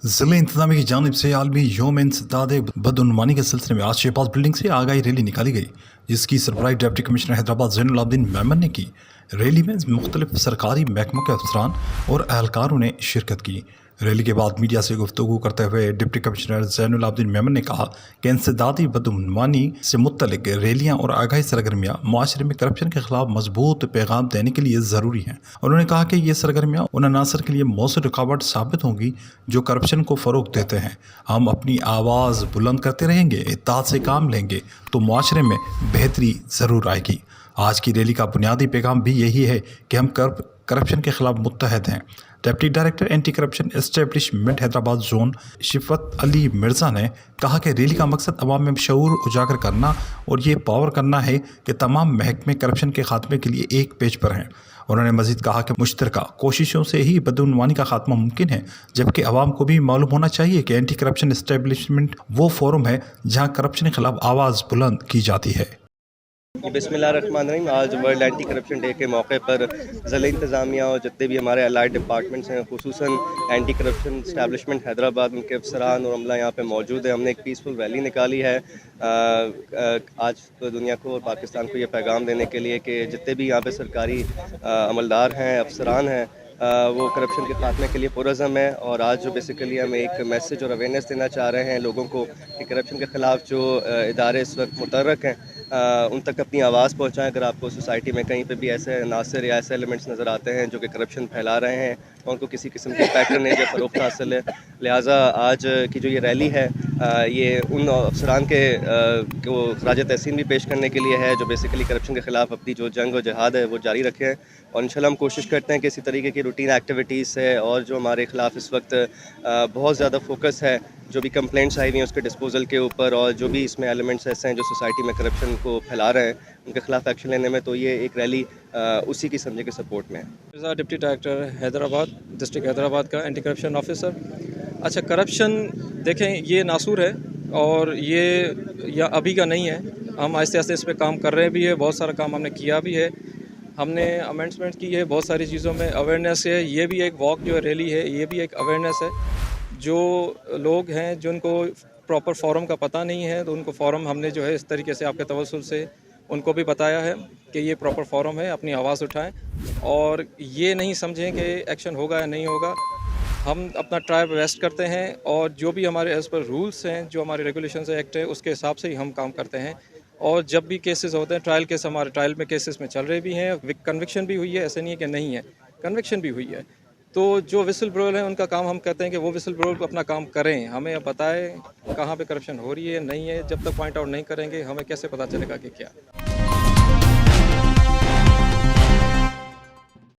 ज़िले इंतज़ामिया की जानिब से आलमी यौम इंसदाद बदउनवानी के सिलसिले में आज शहबाज बिल्डिंग से आगाही रैली निकाली गई, जिसकी सरबराही डिप्टी कमिश्नर हैदराबाद ज़ैनुल आबदीन मेमन ने की। रैली में मुख्तलिफ सरकारी महकमों के अफसरान और एहलकारों ने शिरकत की। रैली के बाद मीडिया से गुफ्तगू करते हुए डिप्टी कमिश्नर ज़ैनुल आबदीन मेमन ने कहा कि इंसदादी बदउनवानी से मुत्तलिक रैलियाँ और आगाही सरगर्मियाँ माशरे में करप्शन के खिलाफ मजबूत पैगाम देने के लिए ज़रूरी हैं। उन्होंने कहा कि ये सरगर्मियाँ उन अनासर के लिए मौसर रुकावट साबित होंगी जो करप्शन को फ़रोग देते हैं। हम अपनी आवाज़ बुलंद करते रहेंगे, इत्तेहाद से काम लेंगे तो माशरे में बेहतरी ज़रूर आएगी। आज की रैली का बुनियादी पैगाम भी यही है कि हम करप्शन के खिलाफ मुत्तहद हैं। Deputy director anti corruption establishment Hyderabad zone Sifat Ali Mirza ने कहा कि रैली का मकसद अवाम में शऊर उजागर करना और ये पावर करना है कि तमाम महकमे करप्शन के खात्मे के लिए एक पेज पर हैं। उन्होंने मज़ीद कहा कि मुश्तरका कोशिशों से ही बदउनवानी का खात्मा मुमकिन है, जबकि अवाम को भी मालूम होना चाहिए कि एंटी करप्शन एस्टेब्लिशमेंट वो फोरम है जहाँ करप्शन के खिलाफ आवाज़ बुलंद की जाती है। बिस्मिल्लाहिर्रहमानिर्रहीम। आज वर्ल्ड एंटी करप्शन डे के मौके पर ज़िला इंतज़ामिया और जितने भी हमारे अलाइड डिपार्टमेंट्स हैं, खुसूसन एंटी करप्शन एस्टेब्लिशमेंट हैदराबाद, उनके अफसरान और अमला यहाँ पे मौजूद है। हमने एक पीसफुल रैली निकाली है आज तो दुनिया को और पाकिस्तान को ये पैगाम देने के लिए कि जितने भी यहाँ पे सरकारी अमलदार हैं, अफसरान हैं, वो करप्शन के खात्मे के लिए पुरज़म है। और आज जो बेसिकली हम एक मैसेज और अवेयरनेस देना चाह रहे हैं लोगों को कि करप्शन के ख़िलाफ़ जो इदारे इस वक्त मुतहर्रिक हैं उन तक अपनी आवाज़ पहुँचाएँ। अगर आपको सोसाइटी में कहीं पे भी ऐसे अनासर या ऐसे एलिमेंट्स नज़र आते हैं जो कि करप्शन फैला रहे हैं और उनको किसी किस्म की पैटर्नेज या फ़रोख्त हासिल है, लिहाजा आज की जो ये रैली है ये उन अफसरान के को खराज तहसीन भी पेश करने के लिए है जो बेसिकली करप्शन के ख़िलाफ़ अपनी जो जंग और जिहाद है वो जारी रखे हैं। और इंशाल्लाह हम कोशिश करते हैं कि इसी तरीके की रूटीन एक्टिविटीज़ से और जो हमारे ख़िलाफ़ इस वक्त बहुत ज़्यादा फोकस है, जो भी कंप्लेंट्स आई हुई हैं उसके डिस्पोजल के ऊपर और जो भी इसमें एलिमेंट्स ऐसे हैं जो सोसाइटी में करप्शन को फैला रहे हैं उनके खिलाफ एक्शन लेने में, तो ये एक रैली उसी की समझे के सपोर्ट में है। Deputy director Hyderabad, district Hyderabad का एंटी करप्शन ऑफिसर। अच्छा, करप्शन देखें ये नासूर है और ये या अभी का नहीं है। हम आहिस्ते आहिस्ते इस पर काम कर रहे भी है, बहुत सारा काम हमने किया भी है, हमने अमेंडमेंट की है, बहुत सारी चीज़ों में अवेयरनेस है। ये भी एक वॉक जो रैली है ये भी एक अवेयरनेस है। जो लोग हैं जिनको प्रॉपर फॉरम का पता नहीं है तो उनको फॉरम हमने जो है इस तरीके से आपके तवज्जुह से उनको भी बताया है कि ये प्रॉपर फॉरम है, अपनी आवाज़ उठाएं और ये नहीं समझें कि एक्शन होगा या नहीं होगा। हम अपना ट्राई बेस्ट करते हैं और जो भी हमारे एज़ पर रूल्स हैं, जो हमारे रेगुलेशंस एक्ट है उसके हिसाब से ही हम काम करते हैं। और जब भी केसेस होते हैं, ट्रायल केस हमारे ट्रायल में केसेस में चल रहे भी हैं, कन्विक्शन भी हुई है, ऐसे नहीं है कि नहीं है, कन्विक्शन भी हुई है। तो जो विसल ब्लोअर हैं उनका काम हम कहते हैं कि वो विसल ब्लोअर को अपना काम करें, हमें अब बताएं कहाँ पे करप्शन हो रही है नहीं है। जब तक पॉइंट आउट नहीं करेंगे हमें कैसे पता चलेगा कि क्या